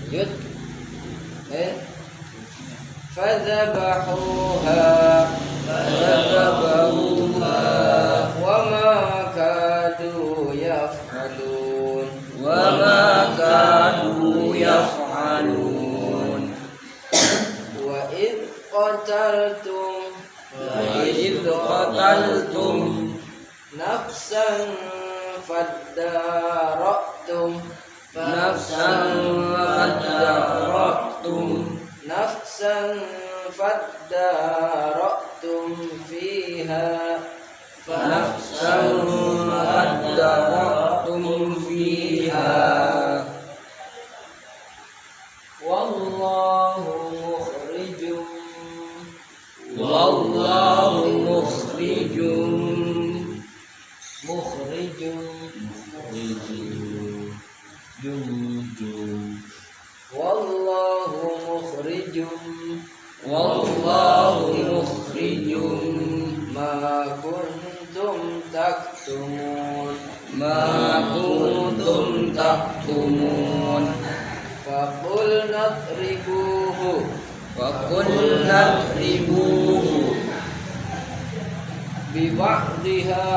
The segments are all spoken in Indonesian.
Yud Fadzabahuha wa ma kadu yaf'alun wa id qataltum nafsan faddara'tum fiha wallahu mukhrijum ma kuntum taktumun faqul nadribuhu biba'diha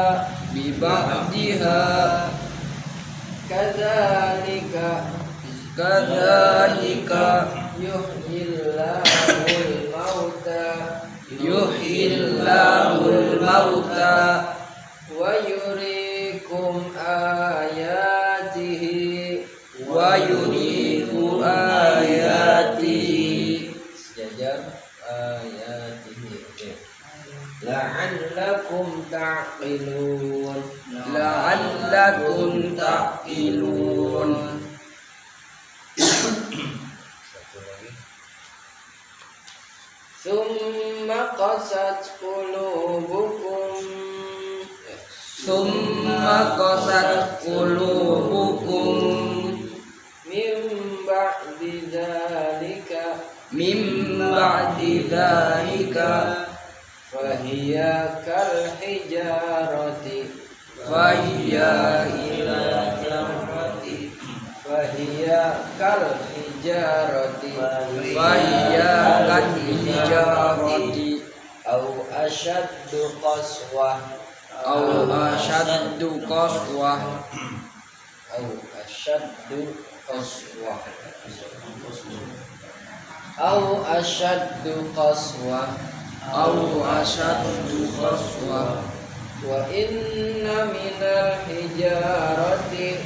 kadzalika yuhyillahul mauta wa yuriikum ayatihi sejajar ayatihi la'allakum ta'qilun. Summa qasat qulubukum min ba'di dzalika fahiya kal hijarati au ashaddu qaswah wa inna minal hijarati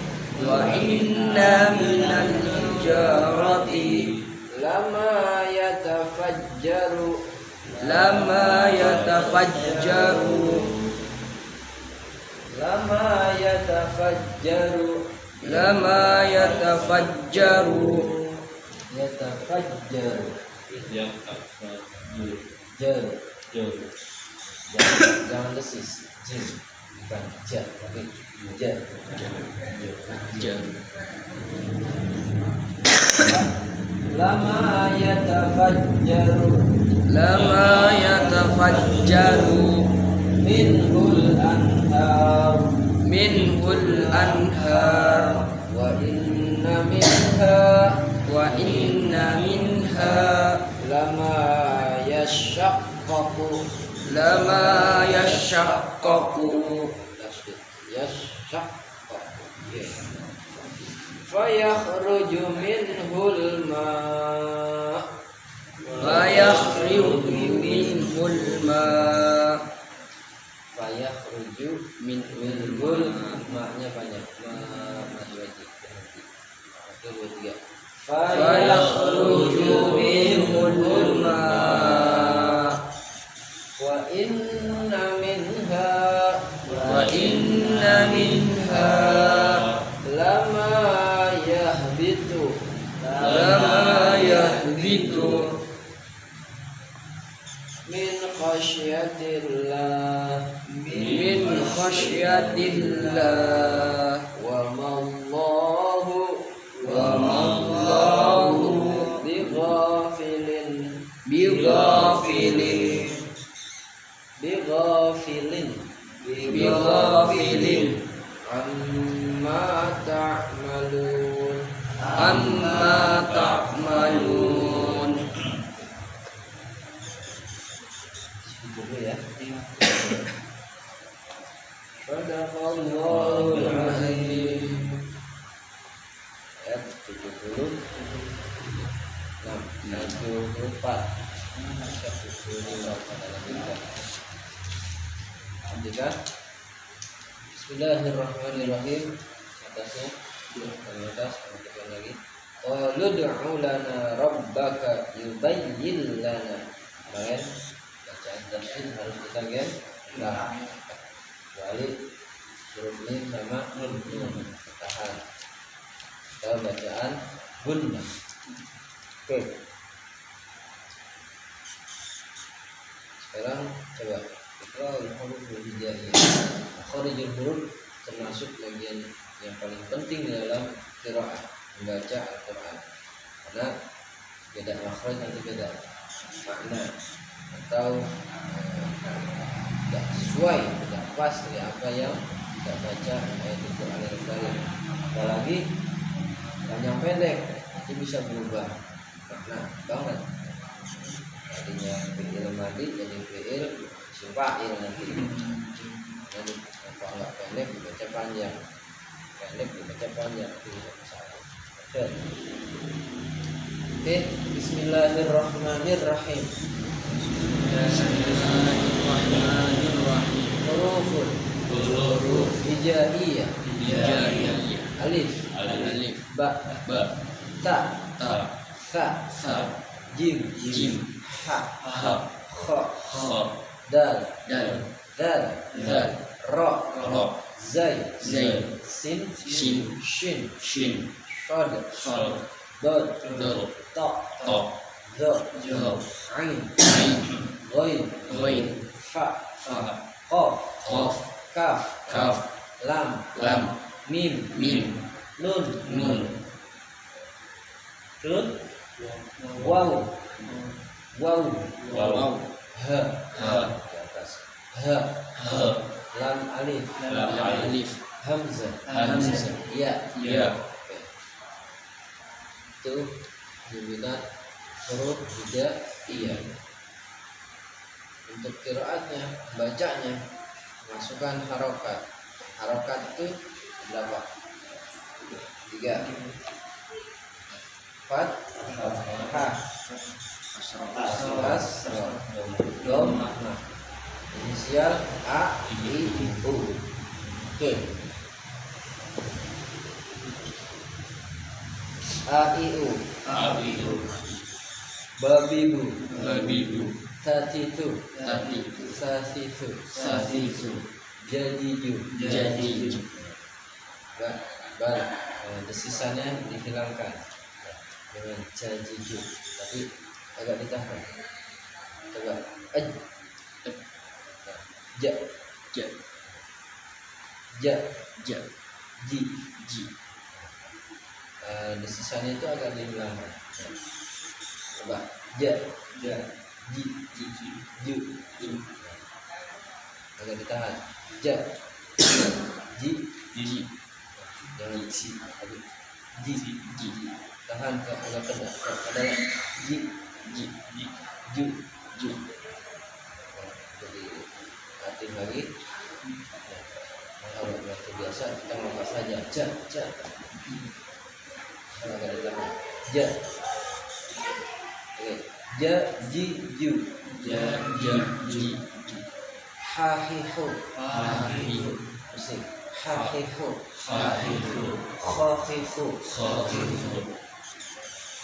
lama yatafajjaru jangan lesis jin bukan jar tapi jar lama yatafajjaru minhul anhar wa inna minha lama yashaqqaqu fayakhruju minhul ma' maknya banyak fayakhruju minhul ma' wa inna minha lama yahbitu min khasyatillah wa mallahu bighafilin amma ta'malun 70 74 Ketiga, Bismillahirrahmanirrahim. Atasnya, atas, kemudian lagi. Ud'u lana rabbaka yubayyin lana. Kemarin bacaan tafsir harus kita gen. Nah, kecuali huruf mim sama nun tahan. Atau bacaan gunna. Oke. Sekarang coba kita huruf hijaiyah. Kharijul huruf termasuk bagian yang paling penting dalam qiraat membaca Al-Quran, karena beda makhraj nanti beda makna atau tidak sesuai, tidak pas dengan apa yang kita baca ayat Al-Quran Al-Karim. Apalagi panjang pendek itu bisa berubah makna banget. Tadinya fi'il madi jadi fi'il fa'il nanti. Jadi kalau nggak pendek dibaca panjang, pendek dibaca panjang itu salah. Oke, Bismillahirrahmanirrahim. Huruf hijaiyah. Alif, ba, ta, sa, jim, ha, kha, dal, ra, zai, sin, shin, shad, dad, ta, dha, ain, ghain, fa, qaf, kaf, lam, mim, nun, waw, ha, di atas, ha, lam alif, hamzah, ya. Itu jumlah huruf hijaiyah. Untuk qiraatnya, bacanya, masukkan harokat. Harokat itu berapa? 3. Fathah, kasrah, dhammah. Inisial A, I, U. Oke. A, I, U. Babibu. Tatitu. Sasisu. Jadiju. Desisanya dihilangkan dengan jadiju, tapi agak ditahan. Coba ja, ji. Desisanya itu agak dihilangkan. Coba ja, ji, ju, agak ditahan. Ja, ji, jangan ji, tahan ke agak kena. Ada ji, ju. Jadi hati lagi. Kalau waktu biasa kita ngomong saja ja. Kalau agak ditahan ja. Oke, ja, ji, ju. Hahihu. Musik. Hahihu. Khahihu.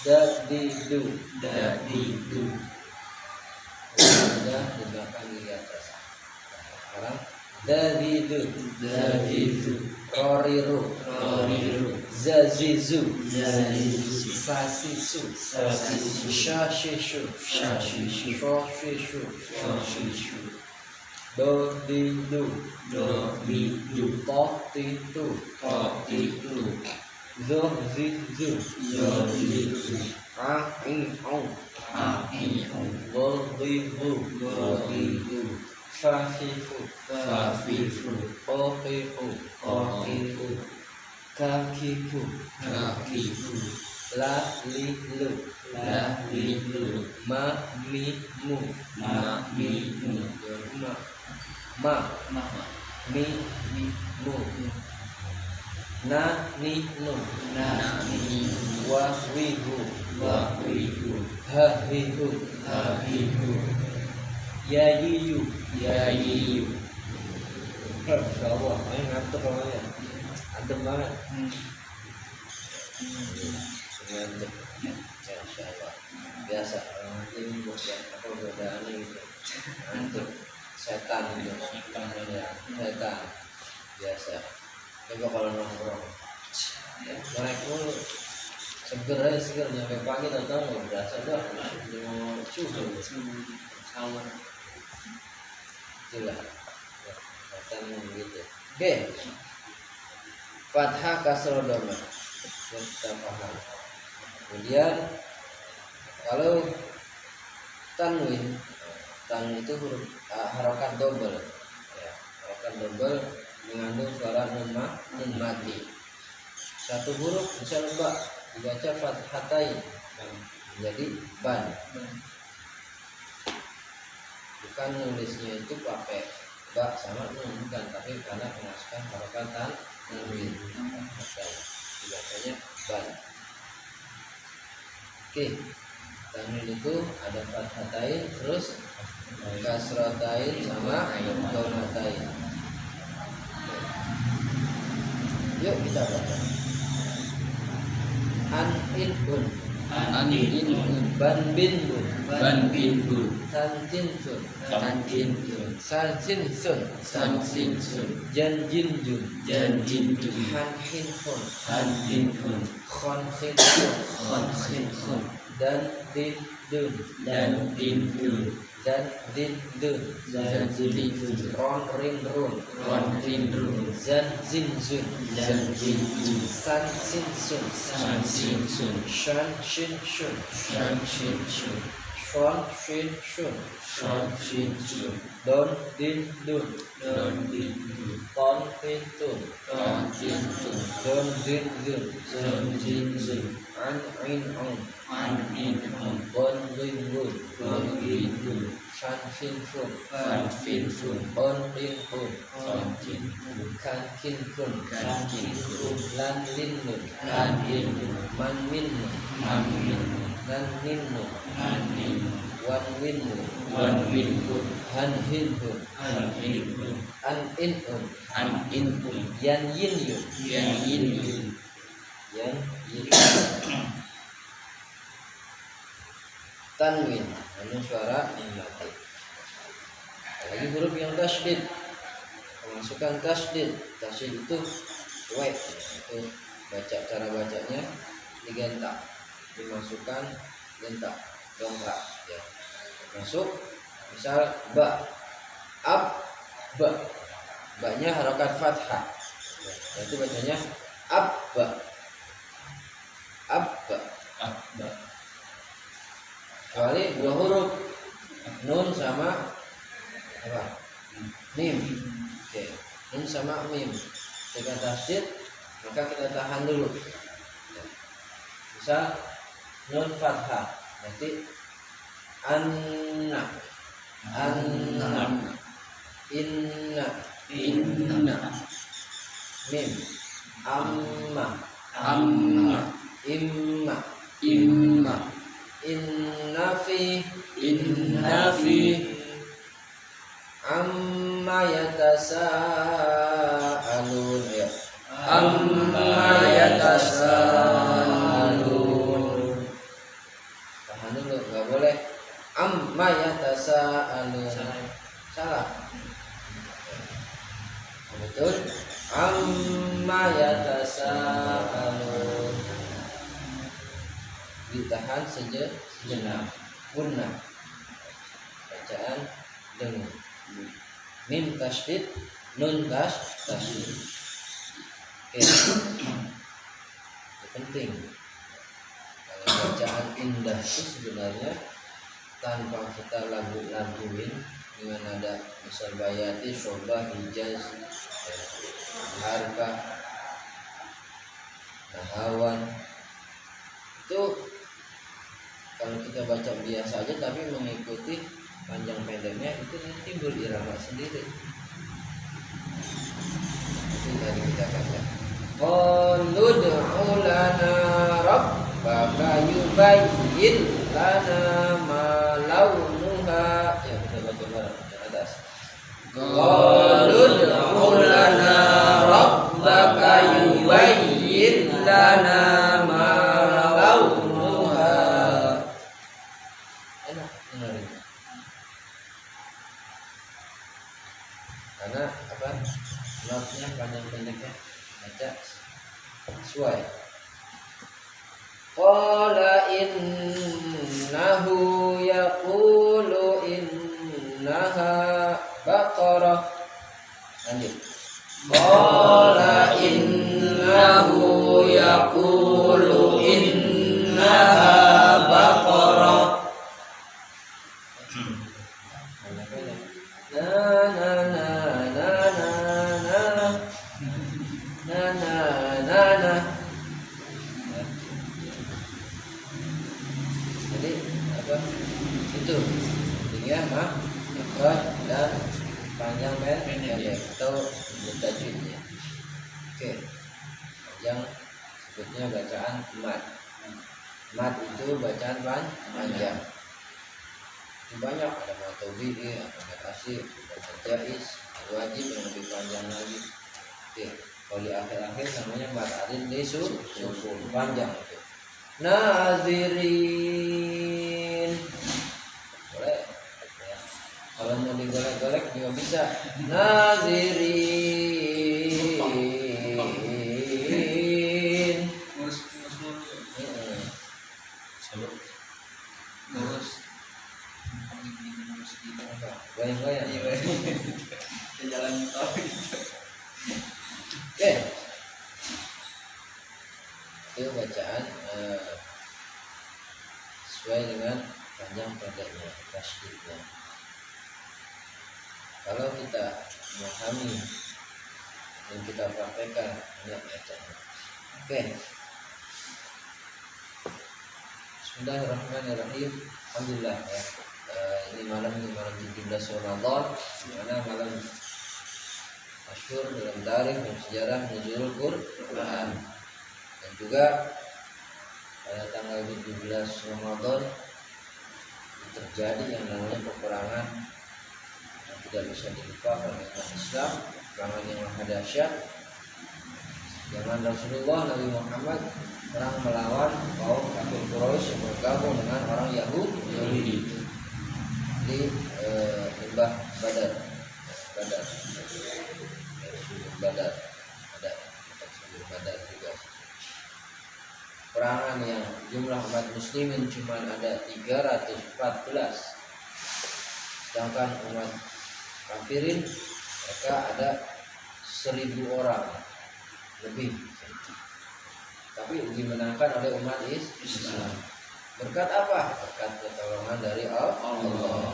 Dadidu. Sudah di belakang di atas. Sekarang Dadidu. Qoriru. Zazizu. Sasisu. Shashishu. Dodidu. Totitu. Zozizu. A'i'u. Godibu. Fafifu. Qoqihu. Kakiku. Lalilu. Mamimu. na ni nun na ni wa wi hu wa wihu ha hi hu hahihu ya yu yu. ya yiyu. Masya Allah, main ngantuk namanya. Adem banget. Ngantuk. Masya Allah. Biasa orang ini godaan gitu. Ngantuk. Setan gitu. Setan. Biasa. Coba kalau nongkrong. Mereka mulu seger aja seger nyampe pagi datang nggak berasa dah. Mau cuci sama. Itulah. Gitu. Oke. Fathah kasroh dhamma. Yang kita paham. Kemudian kalau tanwin itu huruf harokat double. Ya, harokat double mengandung suara nun mati. Satu huruf misalnya ba dibaca fathatain menjadi ban. Bukan nulisnya itu pakai ba sama nun bukan, tapi karena memasukkan harokat tanwin dibacanya ban. Oke, tanwin itu ada fathatain terus kasratain sama dhammatain. Yuk kita baca. An in un ban bin bun ban bin bun san jin sun tantin tun san sin sun san sin sun jan jin jun jan jin tun han hin hun han bin hun khon sin sun khon khin khon dan din dun dan bin dun dan din dun dan zin dun ron rin run ron rin run zan zin zun dan jin jun san sin sun san sin sun shan shin shun shan shin shun shon shin shun shon shin shun don din dun don bin dun ton hin tun ton tin tun don din dun don jin jun an in on an bin hun bon win bun bon bin dun shan fin fun fan fin fun on din hun ton tin hun kan kin kun kan kin kun lan lin nun lan bin dun man min nun man bin hun nan nin nun an bin wan win nun wan bin hun han hin hun an bin hun an in un an in hun yan yin yun yan yin yun yan yin tanwin anu suara yang mati. Lagi huruf yang tasydid, pemasukan tasydid itu w itu cara bacanya digentak, dimasukkan gentak dongkrak ya. Masuk misal ba ab ba, ba-nya harokat fathah ya, itu bacanya abba abba. abba Kecuali dua huruf nun sama apa? Mim. Oke, nun sama mim. Ketika tasydid maka kita tahan dulu. Misal nun fathah, berarti anna, anna, inna, inna mim, amma, amma imma, imma inna fi, inna fi amma yatasaalun ya. amma yatasaalun. Tahan dulu, nggak boleh amma yatasaalun. Salah. Betul. Amma yatasaalun. Ditahan sejenak. Gunnah. Bacaan dengan mim tasydid, nun tasydid. Oke. Ini penting. Kalau bacaan indah itu sebenarnya tanpa kita lagu-laguin dengan nada misal bayati, syobah, hijaz, harkah, nahawan, itu kalau kita baca biasa aja tapi mengikuti panjang pendeknya itu timbul irama sendiri. Itu dari kita baca. Qalu ud'u lana rabbaka yubayyin lana ma launuha. Ya, kita baca bareng di atas. Qalu ud'u lana rabbaka yubayyin lana ma launuha. Enak dengerin. Karena apa? Notnya panjang pendeknya baca sesuai. Qala innahu yaqulu innaha baqarah. Lanjut. Qala innahu yaqulu innaha baqarah. Na na na na na na na na. Jadi apa? Itu intinya mah ikhraj dan panjang pendek atau tajwidnya. Oke. Yang sebutnya bacaan mat. Mat itu bacaan panjang. Itu banyak, ada mat tabi'i, ada mat asli, ada mat jaiz, ada wajib yang lebih panjang lagi. Oke. Kalau di akhir-akhir namanya mat arid lisu panjang itu. Nazirin. Boleh. Ya. Kalau mau digolek-golek juga bisa. Nazirin. Goyang-goyang. Jalan tol. Oke. Itu bacaan sesuai dengan panjang pendeknya, tasydidnya. Kalau kita memahami dan kita praktekkan banyak bacaan. Oke. Bismillahirrahmanirrahim. Alhamdulillah ya. Ini malam 17 Ramadan, di mana malam masyhur dalam tarikh dan sejarah nuzulul Quran. Dan juga pada tanggal 17 Ramadan terjadi yang namanya peperangan yang tidak bisa dilupakan oleh umat Islam, peperangan yang maha dahsyat. Zaman Rasulullah Nabi Muhammad perang melawan kaum kafir Quraisy yang bergabung dengan orang Yahudi di lembah Badar. Badar juga. Perangan yang jumlah umat muslimin cuma ada 314, sedangkan umat kafirin mereka ada 1000 orang lebih, tapi dimenangkan oleh umat Islam. Berkat apa? Berkat pertolongan dari Allah.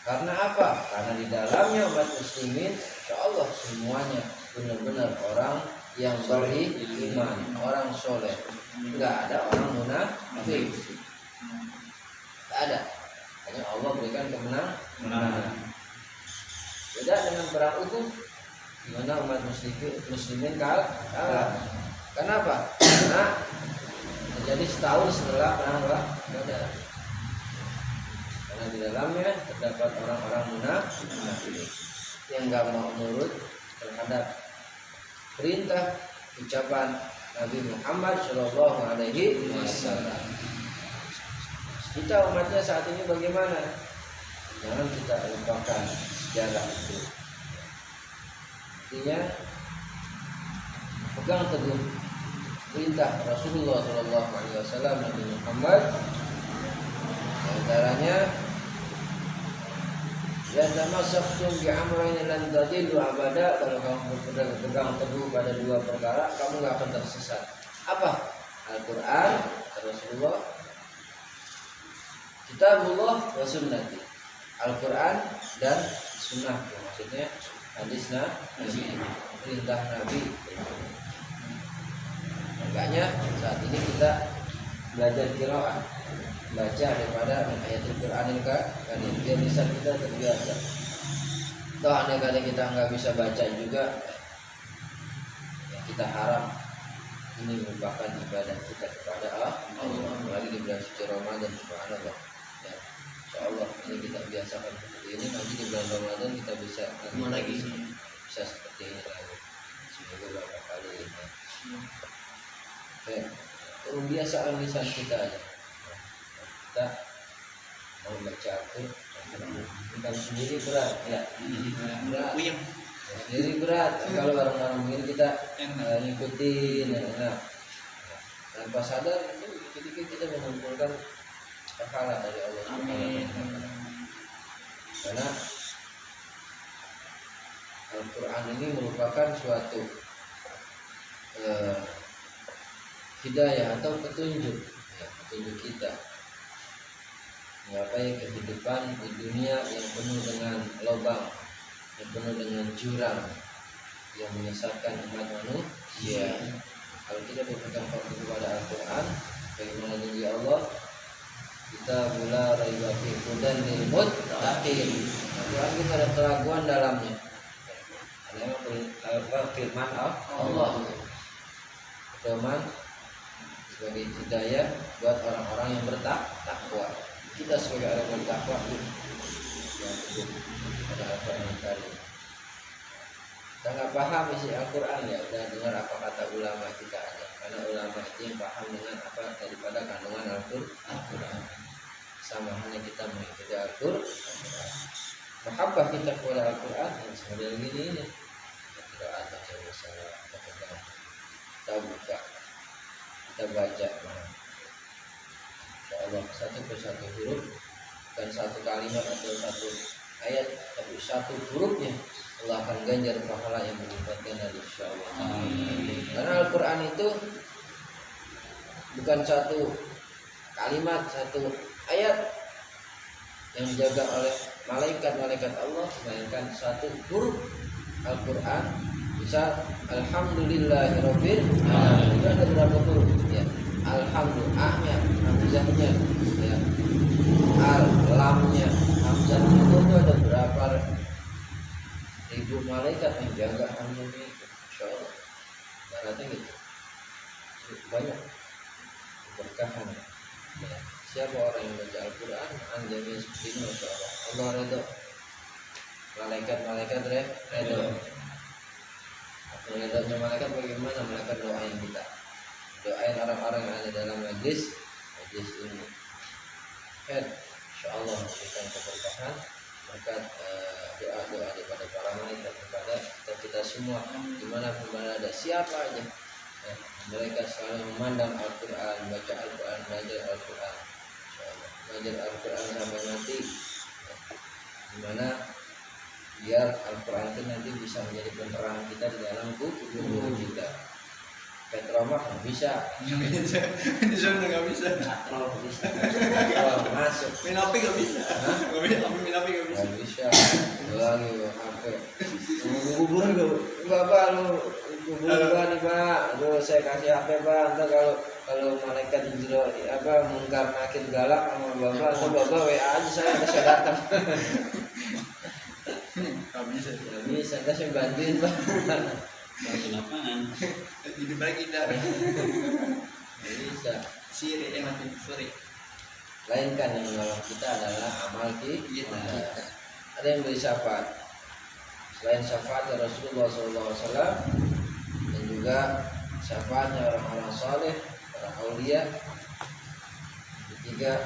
Karena apa? Karena di dalamnya umat muslimin insyaallah semuanya benar-benar orang yang beriman, orang soleh. Enggak ada orang munafik. Enggak ada. Hanya Allah berikan kemenangan. Beda dengan perang Uhud, di mana umat muslimin kalah. Kenapa? Karena terjadi setahun setelah perang Badar. Karena di dalamnya terdapat orang-orang munafik yang enggak mau nurut terhadap perintah ucapan Nabi Muhammad Shallallahu Alaihi Wasallam. Kita umatnya saat ini bagaimana? Jangan kita lupakan sejarah itu. Artinya pegang teguh perintah Rasulullah Shallallahu Alaihi Wasallam Nabi Muhammad. Di antaranya, ya tamassaktum bi amrayn lan tadillu abada. Kalau kamu berpegang teguh pada dua perkara, kamu enggak akan tersesat. Apa? Al-Qur'an, Rasulullah, Kitabullah wa sunnati. Al-Qur'an dan sunnah, maksudnya hadis Nabi, perintah Nabi. Makanya saat ini kita belajar qiraah, baca daripada ayat Al-Qur'anil Karim, biar bisa kita terbiasa. Toh andai kata kita nggak bisa baca juga, ya kita kita harap ini merupakan ibadah kita kepada Allah. Apalagi di bulan suci Ramadan, subhanallah. Ya, insya Allah ini kita biasakan seperti ini. Nanti di bulan Ramadan kita bisa lagi bisa seperti ini lagi. Semoga beberapa kali ya. Oke, kebiasaan lisan kita aja. Kita mau baca Al-Quran, kita sendiri berat ya. Berat. Sendiri berat. Kalau bareng-bareng begini kita ngikutin, nah, tanpa sadar itu dikit-dikit kita mengumpulkan pahala dari Allah SWT. Karena Al-Quran ini merupakan suatu hidayah atau petunjuk, ya, petunjuk kita mengapai kehidupan di dunia yang penuh dengan lubang, yang penuh dengan jurang yang menyesatkan umat manusia. Kalau kita berpegang teguh kepada Al-Quran, bagaimana janji Allah, kita mula raiba fi hudan lil muttaqin. Al-Quran kita ada keraguan dalamnya. Ada firman Allah, firman sebagai hidayah buat orang-orang yang bertakwa. Kita sebagai orang yang bertakwa yang teguh pada Al-Quran tadi. Kita nggak paham isi Al-Quran, ya udah dengar apa kata ulama kita aja, karena ulama itu yang paham dengan apa daripada kandungan Al-Quran. Sama halnya kita mengikuti Al-Quran, mahabbah kita kepada Al-Quran yang model gini ini. Kita ada misalnya kita buka, kita baca, insya Allah satu persatu huruf, bukan satu kalimat atau satu ayat, tapi satu hurufnya Allah akan ganjar pahala yang berlipat ganda, insya Allah. Karena Al-Quran itu bukan satu kalimat, satu ayat yang dijaga oleh malaikat-malaikat Allah, melainkan satu huruf Al-Quran. Bisa alhamdulillahirabbil alamin. Itu ada berapa huruf? Ya. Alhamdulillahnya, hamzahnya, ya. Al-lamnya, hamzahnya itu ada berapa ribu malaikat yang jaga hamzahnya itu. Insyaallah. Baratnya gitu. Banyak keberkahan. Ya. Siapa orang yang baca Al-Quran, anjami seperti ini, Masya Allah. Allah redha. Malaikat-malaikat redha. Redha malaikat bagaimana? Malaikat doain kita, doain orang-orang yang ada dalam majlis ini. Insya Allah memberikan keberkahan berkat doa-doa daripada para malaikat kepada kita semua, dimanapun berada, siapa aja. Mereka selalu memandang Al-Quran, baca Al-Quran, belajar Al-Quran. Belajar Al-Quran sampai mati, dimana biar Al-Quran itu nanti bisa menjadi penerang kita di dalam kubur kita. Petromah nggak bisa, di sana nggak bisa, Petrol bisa, masuk. Minapi nggak bisa, nggak bisa, Minapi nggak bisa. Nggak bisa, lagi HP. Kubur lu, bapak lu kubur gua nih pak, lu saya kasih HP pak. Ntar kalau malaikat jero apa mungkar nakir galak sama bapak, atau bapak WA aja saya datang. Nggak bisa, Ntar saya bantuin pak. Masuk lapangan. Jadi bagi dah. Bisa. Siri mati sore. Lainkan yang menolong kita adalah amal kita. Ada yang beri syafaat. Selain syafaat Rasulullah SAW dan juga syafaatnya orang-orang saleh, para aulia. Ketiga,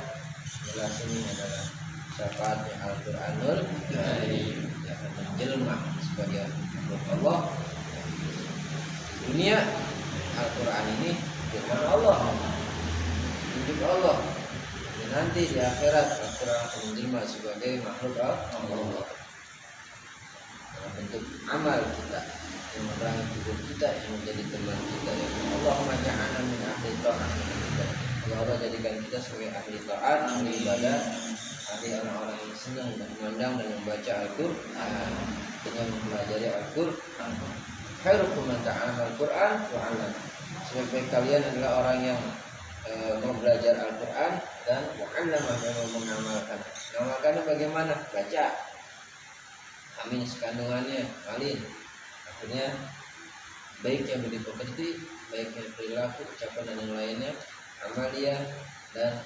jelas ini adalah syafaatnya Al-Quranul Karim yang akan menjelma sebagai makhluk Allah. Dunia Al-Quran ini firman Allah, hidup Allah. Dan nanti di akhirat Al-Quran akan menjelma sebagai makhluk Allah dalam bentuk amal kita yang menerangi hidup kita, yang menjadi teman kita. Ya Allahumma ja'alna min ahli ta'at. Allah jadikan kita sebagai ahli taat, ahli ibadah, ahli orang-orang yang senang dan memandang dan membaca Al-Quran, dengan mempelajari Al-Quran. Khairukum man ta'allama Al-Quran wa 'allama. Sebaik-baik kalian adalah orang yang mau belajar Al-Quran dan wa 'allama, yang mau mengamalkan. Mengamalkannya bagaimana? Baca. Amin sekandungannya, malin. Akhirnya baik yang dipekerti, baik yang perilaku, ucapan dan yang lainnya, amalia, dan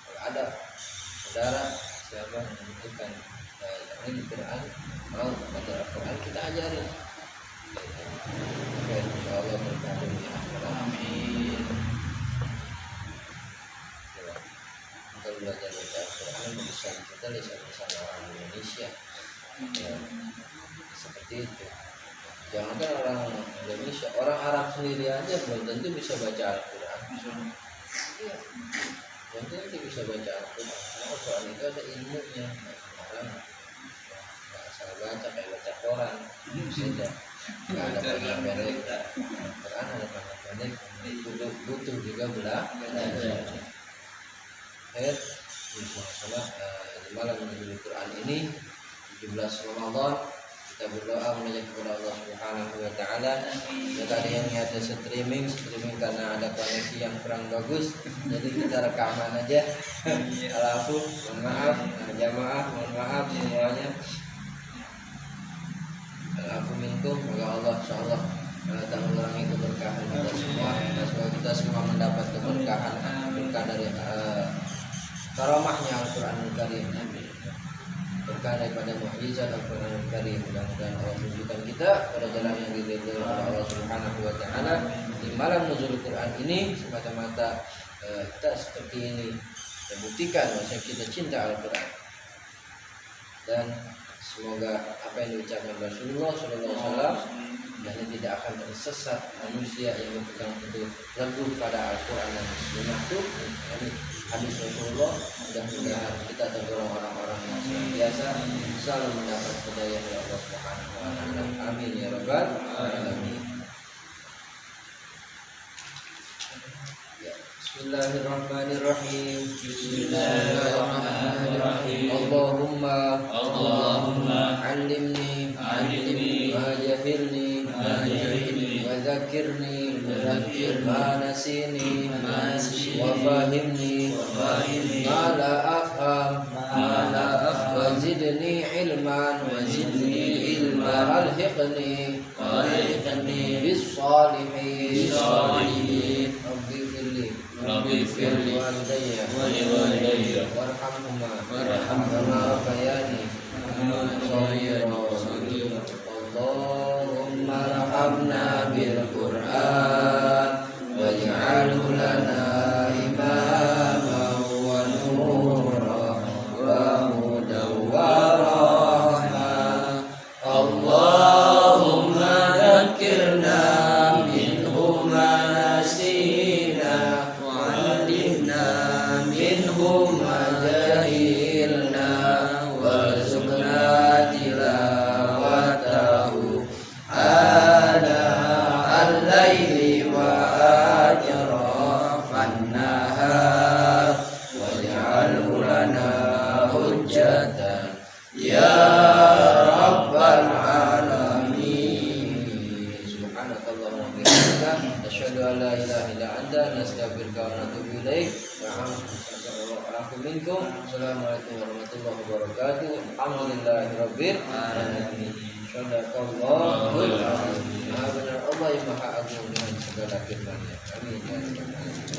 kalau ada saudara siapa yang membutuhkan ini Quran, mau baca Al-Quran, kita ajarin. Oke, insyaallah berkabung ya. Amin. Kita belajar baca Al-Quran bisa kita lisan orang Indonesia. Ya, seperti itu. Jangankan orang Indonesia, orang Arab sendiri aja belum tentu bisa baca Al-Quran. Iya, belum tentu bisa baca Al-Quran. Karena Al-Quran itu ada ilmunya. Orang nggak asal baca kayak baca koran, saja. Nggak ada panjang pendek. Quran ada panjang pendek. Butuh juga belajar. Insyaallah di malam menuju Quran ini 17 Ramadan kita berdoa menajat kepada Allah Subhanahu wa taala. Ya tadi yang ada streaming karena ada koneksi yang kurang bagus, jadi kita rekaman aja. Alafu, mohon maaf, jamaah, mohon maaf semuanya. Alafu minkum, semoga Allah insyaallah tak mengurangi keberkahan kita semua. Semoga kita semua mendapat keberkahan berkah dari karamahnya Al-Quranul Karim. Berkah daripada mukjizat Al-Quranul Karim. Mudah-mudahan Allah tunjukkan kita pada jalan yang diridhoi oleh Allah Subhanahu wa taala di malam nuzul Quran ini, semata-mata kita seperti ini membuktikan bahwa kita cinta Al-Quran. Dan semoga apa yang diucapkan Rasulullah SAW dan tidak akan tersesat manusia yang berpegang teguh pada Al-Quran dan Sunnah itu. Hadis Rasulullah, mudah-mudahan kita tergolong orang-orang yang senantiasa selalu mendapat hidayah dari Allah Subhanahu wa taala. Amin ya rabbal alamin. Ya, Bismillahirrahmanirrahim. Bismillahirrahmanirrahim. Allahumma allimni ma jahilni wa dzakirni ma nasini wa fahimni ma la afham wa zidni ilman wa alhiqni bis salihin. Rabbi firli walidayya warhamhuma kama rabbayani shaghira. Allahumma arhamna bil Qur'an waj'alhu lana imaman wa nuran wa hudan wa rahmah. Allahumma dzakirna minhu ma nasina wa 'allimna minhu ma jahilna warzuqna tilawatahu ana al-laili wa atrafan nahar waj'alhu lana hujjatan ya rabbal alamin. Subhanakallahumma wa bihamdika asyhadu an la ilaha illa anta nastaghfiruka wa natubu ilaik. Assalamualaikum warahmatullahi wabarakatuh. Alhamdulillahirabbil alamin. Sadaqallahul azim. Maha benar Allah yang maha agung dengan segala firman-Nya. Amin ya rabbal alamin.